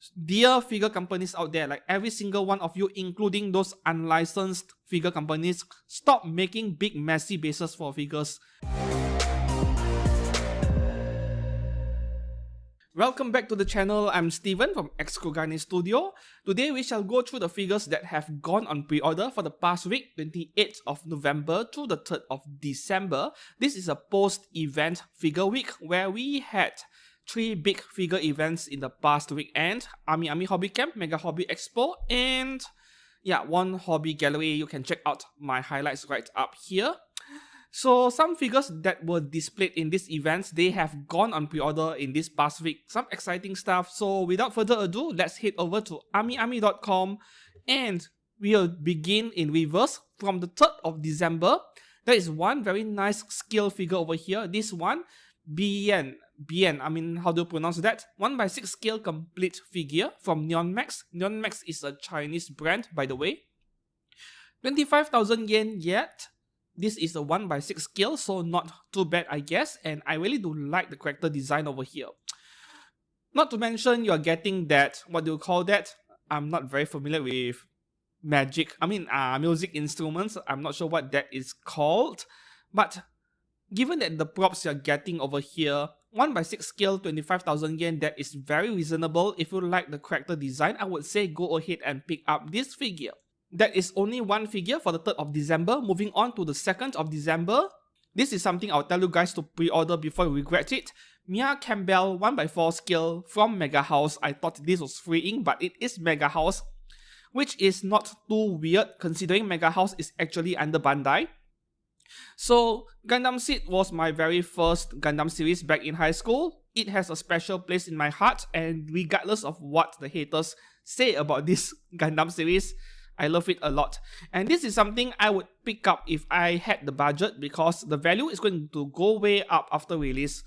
Dear figure companies out there, like every single one of you, including those unlicensed figure companies, stop making big messy bases for figures. Welcome back to the channel. I'm Steven from Expo Studio. Today we shall go through the figures that have gone on pre-order for the past week, 28th of November to the 3rd of December. This is a post-event figure week where we had 3 big figure events in the past weekend: Amiami Hobby Camp, Megahobby Expo, and WonHobby Gallery. You can check out my highlights right up here. So some figures that were displayed in these events, they have gone on pre-order in this past week. Some exciting stuff. So without further ado, let's head over to amiami.com and we'll begin in reverse from the 3rd of December. There is one very nice scale figure over here. This one, Bien, how do you pronounce that? 1/6 scale complete figure from Neonmax. Neonmax is a Chinese brand, by the way. 25,000 yen yet. This is a 1/6 scale, so not too bad, I guess. And I really do like the character design over here. Not to mention, you're getting that, what do you call that? I'm not very familiar with music instruments. I'm not sure what that is called. But given that the props you're getting over here, 1/6 scale, 25,000 yen, that is very reasonable. If you like the character design, I would say go ahead and pick up this figure. That is only one figure for the 3rd of December. Moving on to the 2nd of December. This is something I'll tell you guys to pre-order before you regret it. Meer Campbell 1/4 scale from Megahouse. I thought this was freeing, but it is Megahouse, which is not too weird considering Megahouse is actually under Bandai. So Gundam Seed was my very first Gundam series back in high school. It has a special place in my heart, and regardless of what the haters say about this Gundam series, I love it a lot. And this is something I would pick up if I had the budget, because the value is going to go way up after release.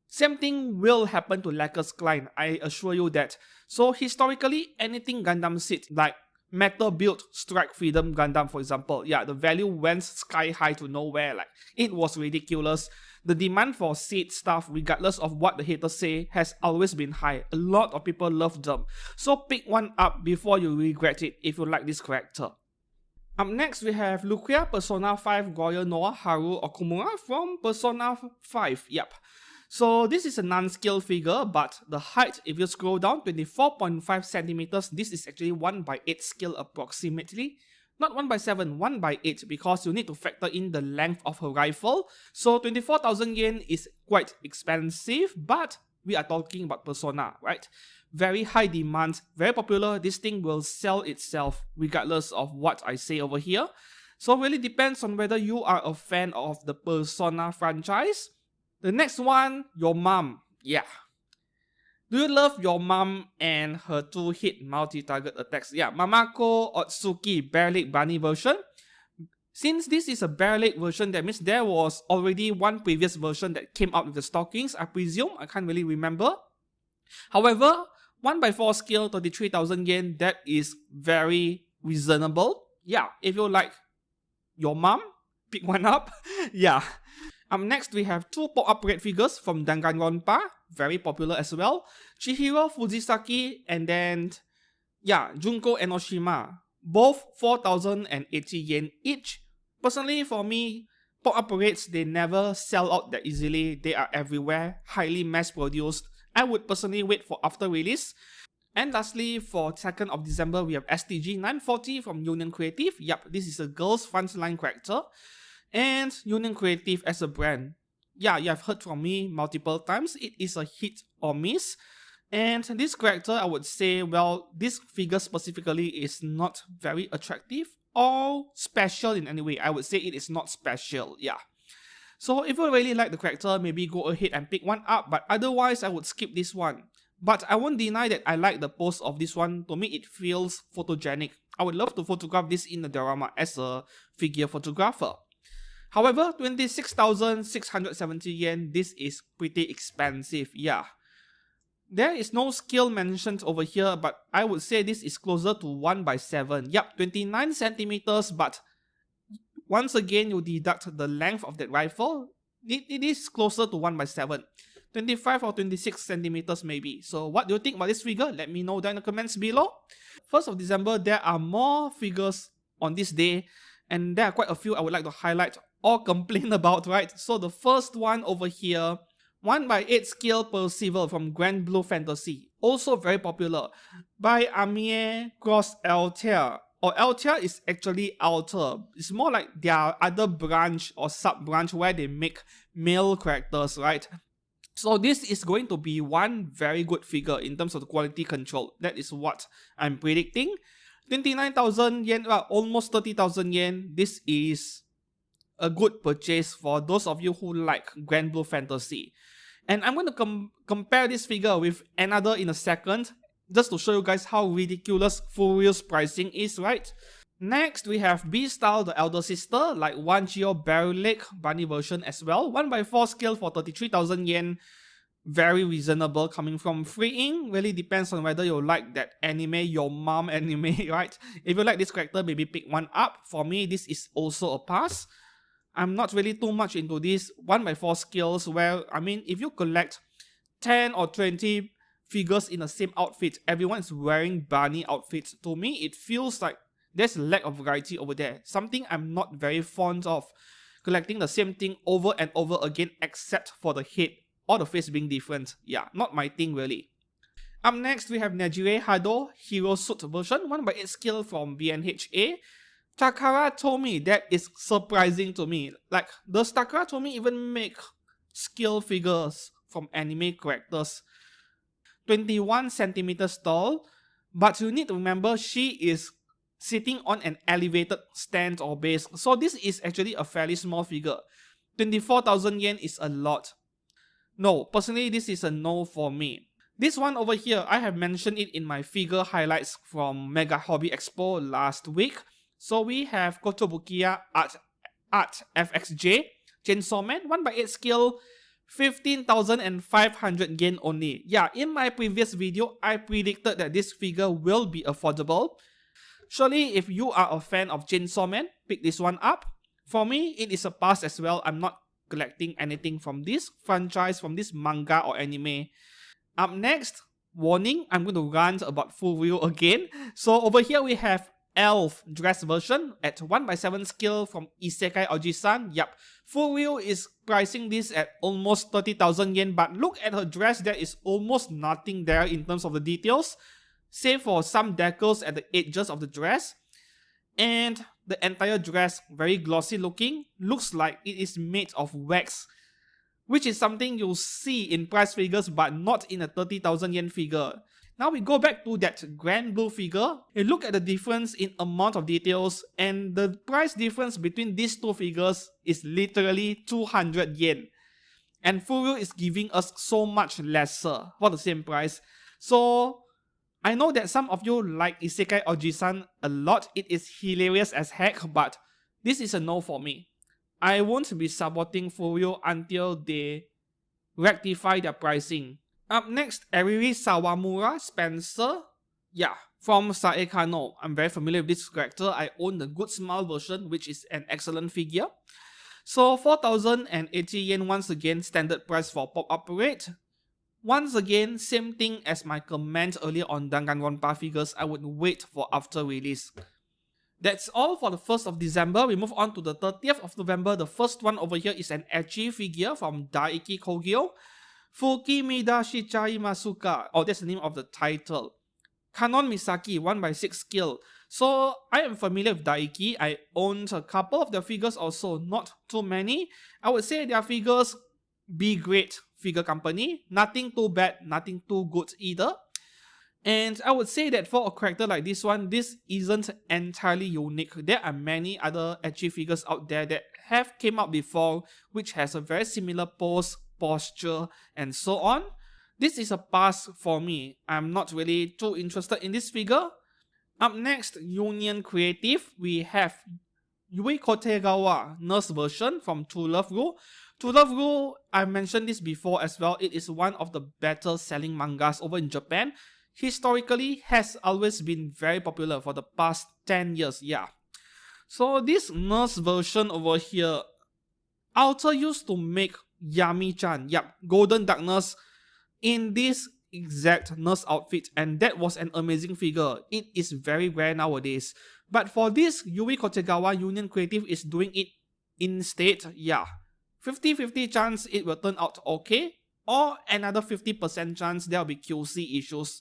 Same thing will happen to Lacquer's Klein, I assure you that. So historically, anything Gundam Seed, like Metal Build Strike Freedom Gundam, for example, the value went sky high to nowhere. Like, it was ridiculous. The demand for Seed stuff, regardless of what the haters say, has always been high. A lot of people love them. So pick one up before you regret it if you like this character. Up next, we have Lucia Persona 5 Goyo Noah Haru Okumura from Persona 5. So this is a non-scale figure, but the height, if you scroll down, 24.5 centimeters. This is actually 1/8 scale approximately. Not 1/7, 1/8, because you need to factor in the length of her rifle. So 24,000 yen is quite expensive, but we are talking about Persona, right? Very high demand, very popular. This thing will sell itself regardless of what I say over here. So it really depends on whether you are a fan of the Persona franchise. The next one, your mom. Do you love your mom and her 2-hit multi-target attacks? Mamako Otsuki Bare Leg Bunny version. Since this is a bare leg version, that means there was already one previous version that came out with the stockings, I presume. I can't really remember. However, 1/4 scale, 33,000 yen, that is very reasonable. If you like your mom, pick one up. Up next, we have 2 pop-up figures from Danganronpa, very popular as well. Chihiro Fujisaki and then, Junko Enoshima. Both 4,080 yen each. Personally, for me, pop-up rates, they never sell out that easily. They are everywhere, highly mass-produced. I would personally wait for after release. And lastly, for 2nd of December, we have STG 940 from Union Creative. This is a girl's frontline character. And Union Creative as a brand, you have heard from me multiple times, it is a hit or miss. And this character, I would say, well, this figure specifically is not very attractive or special in any way. I would say it is not special, So if you really like the character, maybe go ahead and pick one up, but otherwise I would skip this one. But I won't deny that I like the pose of this one. To me, it feels photogenic. I would love to photograph this in a diorama as a figure photographer. However, 26,670 yen, this is pretty expensive, There is no scale mentioned over here, but I would say this is closer to 1/7. 29 centimeters, but once again, you deduct the length of that rifle, it is closer to 1/7. 25 or 26 centimeters maybe. So what do you think about this figure? Let me know down in the comments below. 1st of December, there are more figures on this day, and there are quite a few I would like to highlight or complain about, right? So the first one over here, 1/8 scale Percival from Grand Blue Fantasy, also very popular, by Amiami Cross Altair. Or Altair is actually Alter. It's more like their other branch or sub-branch where they make male characters, right? So this is going to be one very good figure in terms of the quality control. That is what I'm predicting. 29,000 yen, well, almost 30,000 yen. This is a good purchase for those of you who like Grand Blue Fantasy. And I'm going to compare this figure with another in a second, just to show you guys how ridiculous Furyu's pricing is, right? Next, we have B-Style, the elder sister, like 1 Geo Barrel Lake bunny version as well. 1/4 scale for 33,000 yen. Very reasonable coming from Freeing. Really depends on whether you like that anime, your mom anime, right? If you like this character, maybe pick one up. For me, this is also a pass. I'm not really too much into these 1/4 scales where, I mean, if you collect 10 or 20 figures in the same outfit, everyone is wearing bunny outfits. To me, it feels like there's a lack of variety over there. Something I'm not very fond of. Collecting the same thing over and over again except for the head or the face being different. Yeah, not my thing really. Up next, we have Nejire Hado Hero Suit version, 1/8 scale from BNHA. Takara Tomy, that is surprising to me. Like, does Takara Tomy even make scale figures from anime characters? 21 centimeters tall, but you need to remember she is sitting on an elevated stand or base, so this is actually a fairly small figure. 24,000 yen is a lot. No, personally this is a no for me. This one over here, I have mentioned it in my figure highlights from Megahobby Expo last week. So we have Kotobukiya Art FXJ, Chainsaw Man, 1/8 scale, 15,500 yen only. Yeah, in my previous video, I predicted that this figure will be affordable. Surely, if you are a fan of Chainsaw Man, pick this one up. For me, it is a pass as well. I'm not collecting anything from this franchise, from this manga or anime. Up next, warning, I'm going to rant about Furyu again. So over here we have Elf dress version at 1/7 scale from Isekai Oji-san. Yup, Furyu is pricing this at almost 30,000 yen, but look at her dress, there is almost nothing there in terms of the details, save for some decals at the edges of the dress. And the entire dress, very glossy looking, looks like it is made of wax, which is something you'll see in price figures but not in a 30,000 yen figure. Now we go back to that Grand Blue figure, you look at the difference in amount of details, and the price difference between these two figures is literally 200 yen. And Furyu is giving us so much lesser for the same price. So I know that some of you like Isekai Oji-san a lot, it is hilarious as heck, but this is a no for me. I won't be supporting Furyu until they rectify their pricing. Up next, Eriri Sawamura Spencer. Yeah, from Saekano. I'm very familiar with this character. I own the Good Smile version, which is an excellent figure. So 4,080 yen once again, standard price for pop-up rate. Once again, same thing as my comment earlier on Danganronpa figures, I would wait for after release. That's all for the 1st of December. We move on to the 30th of November. The first one over here is an ecchi figure from Daiki Kogyo. Fukimida Shichai Masuka. Oh, that's the name of the title. Kanon Misaki, 1/6 scale. So, I am familiar with Daiki. I owned a couple of their figures also, not too many. I would say their figures be great figure company. Nothing too bad, nothing too good either. And I would say that for a character like this one, this isn't entirely unique. There are many other ecchi figures out there that have came out before, which has a very similar pose, posture, and so on. This is a pass for me. I'm not really too interested in this figure. Up next, Union Creative, we have Yui Kotegawa nurse version from True Love Rule. True Love Rule, I mentioned this before as well, it is one of the better selling mangas over in Japan. Historically, has always been very popular for the past 10 years, yeah. So this nurse version over here, Alter used to make Yami-chan, yep, Golden Darkness in this exact nurse outfit, and that was an amazing figure. It is very rare nowadays. But for this, Yui Kotegawa Union Creative is doing it instead. Yeah, 50-50 chance it will turn out okay, or another 50% chance there will be QC issues.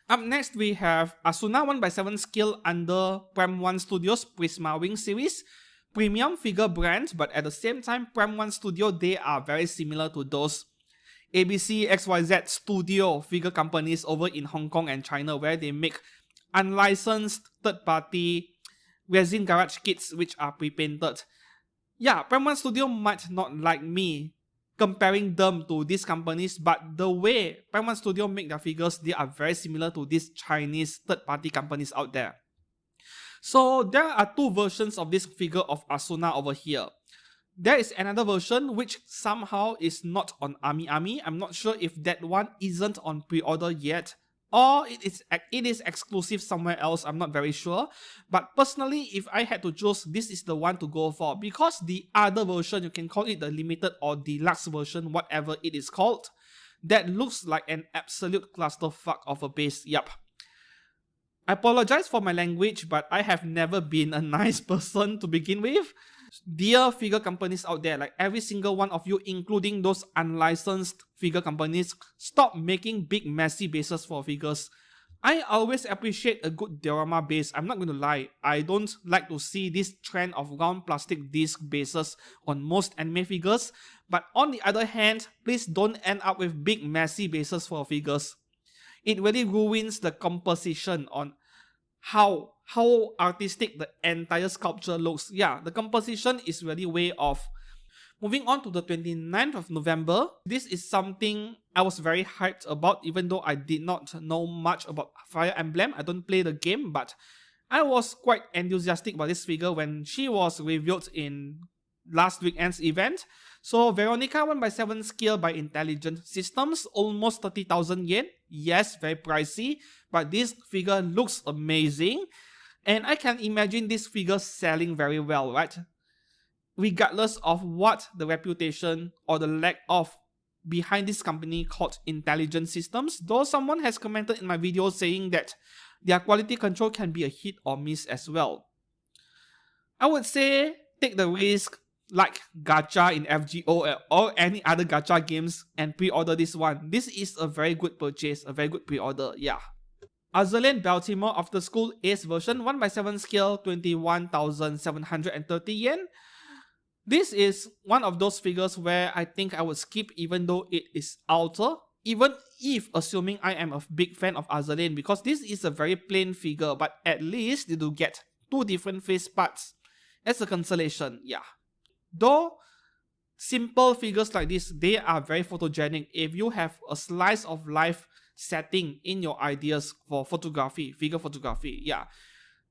Up next, we have Asuna 1x7 scale under Prem 1 Studios Prisma Wing series. Premium figure brands, but at the same time, Prem 1 Studio, they are very similar to those ABC, XYZ Studio figure companies over in Hong Kong and China, where they make unlicensed third-party resin garage kits which are pre-painted. Yeah, Prem 1 Studio might not like me comparing them to these companies, but the way Prem 1 Studio make their figures, they are very similar to these Chinese third-party companies out there. So there are two versions of this figure of Asuna over here. There is another version which somehow is not on Amiami. I'm not sure if that one isn't on pre-order yet, or it is exclusive somewhere else. I'm not very sure. But personally, if I had to choose, this is the one to go for, because the other version, you can call it the limited or deluxe version, whatever it is called, that looks like an absolute clusterfuck of a base. Yup. I apologize for my language, but I have never been a nice person to begin with. Dear figure companies out there, like every single one of you, including those unlicensed figure companies, stop making big messy bases for figures. I always appreciate a good diorama base. I'm not going to lie. I don't like to see this trend of round plastic disc bases on most anime figures. But on the other hand, please don't end up with big messy bases for figures. It really ruins the composition on how artistic the entire sculpture looks. Yeah, the composition is really way off. Moving on to the 29th of November, this is something I was very hyped about, even though I did not know much about Fire Emblem. I don't play the game, but I was quite enthusiastic about this figure when she was revealed in last weekend's event. So Veronica 1x7 scale by Intelligent Systems, almost 30,000 yen. Yes, very pricey, but this figure looks amazing. And I can imagine this figure selling very well, right? Regardless of what the reputation or the lack of behind this company called Intelligent Systems, though someone has commented in my video saying that their quality control can be a hit or miss as well. I would say take the risk like gacha in FGO or any other gacha games and pre-order this one. This is a very good purchase, a very good pre-order, yeah. Azalane Baltimore After School Ace version 1x7 scale, 21,730 yen. This is one of those figures where I think I would skip even though it is outer, even if assuming I am a big fan of Azalane, because this is a very plain figure, but at least you do get two different face parts as a consolation, yeah. Though simple figures like this, they are very photogenic if you have a slice of life setting in your ideas for photography, figure photography, yeah.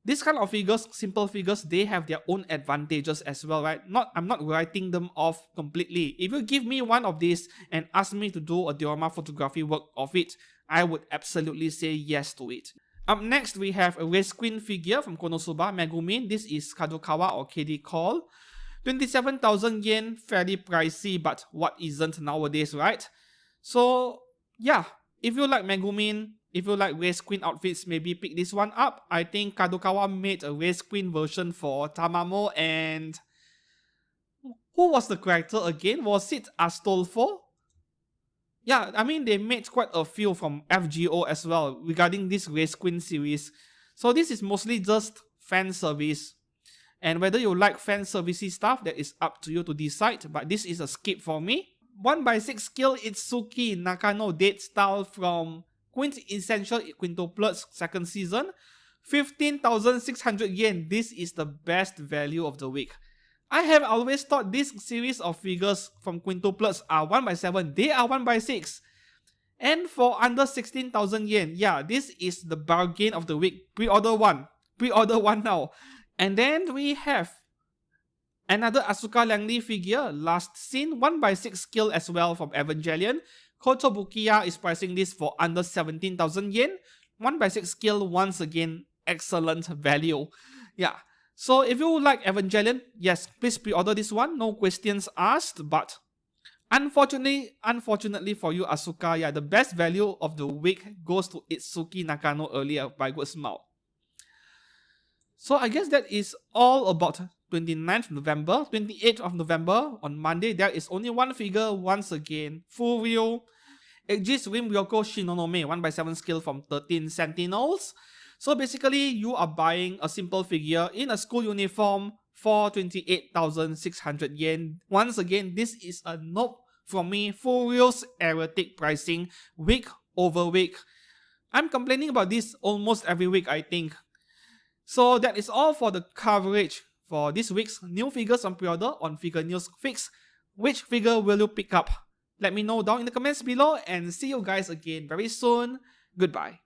This kind of figures, simple figures, they have their own advantages as well, right? I'm not writing them off completely. If you give me one of these and ask me to do a diorama photography work of it, I would absolutely say yes to it. Up next, we have a Race Queen figure from Konosuba, Megumin. This is Kadokawa or KD Call. 27,000 yen, fairly pricey, but what isn't nowadays, right? So, yeah, if you like Megumin, if you like Race Queen outfits, maybe pick this one up. I think Kadokawa made a Race Queen version for Tamamo and... who was the character again? Was it Astolfo? Yeah, I mean, they made quite a few from FGO as well regarding this Race Queen series. So this is mostly just fan service. And whether you like fan servicey stuff, that is up to you to decide. But this is a skip for me. 1x6 scale Itsuki Nakano date style from Quintessential Quintuplets second season. 15,600 yen. This is the best value of the week. I have always thought this series of figures from Quintuplets are 1x7. They are 1x6. And for under 16,000 yen, yeah, this is the bargain of the week. Pre-order one. Pre-order one now. And then we have another Asuka Langley figure, Last Seen, 1x6 scale as well from Evangelion. Kotobukiya is pricing this for under 17,000 yen. 1x6 scale, once again, excellent value. Yeah, so if you like Evangelion, yes, please pre-order this one, no questions asked, but Unfortunately for you, Asuka, yeah, the best value of the week goes to Itsuki Nakano earlier by Good Smile. So I guess that is all about 29th November. 28th of November, on Monday, there is only one figure once again. Furyu, Aegis Rim Ryoko Shinonome 1/7 scale from 13 Sentinels. So basically, you are buying a simple figure in a school uniform for 28,600 yen. Once again, this is a nope from me. Furyu's erratic pricing week over week. I'm complaining about this almost every week, I think. So that is all for the coverage for this week's new figures on pre-order on Figure News Fix. Which figure will you pick up? Let me know down in the comments below and see you guys again very soon. Goodbye.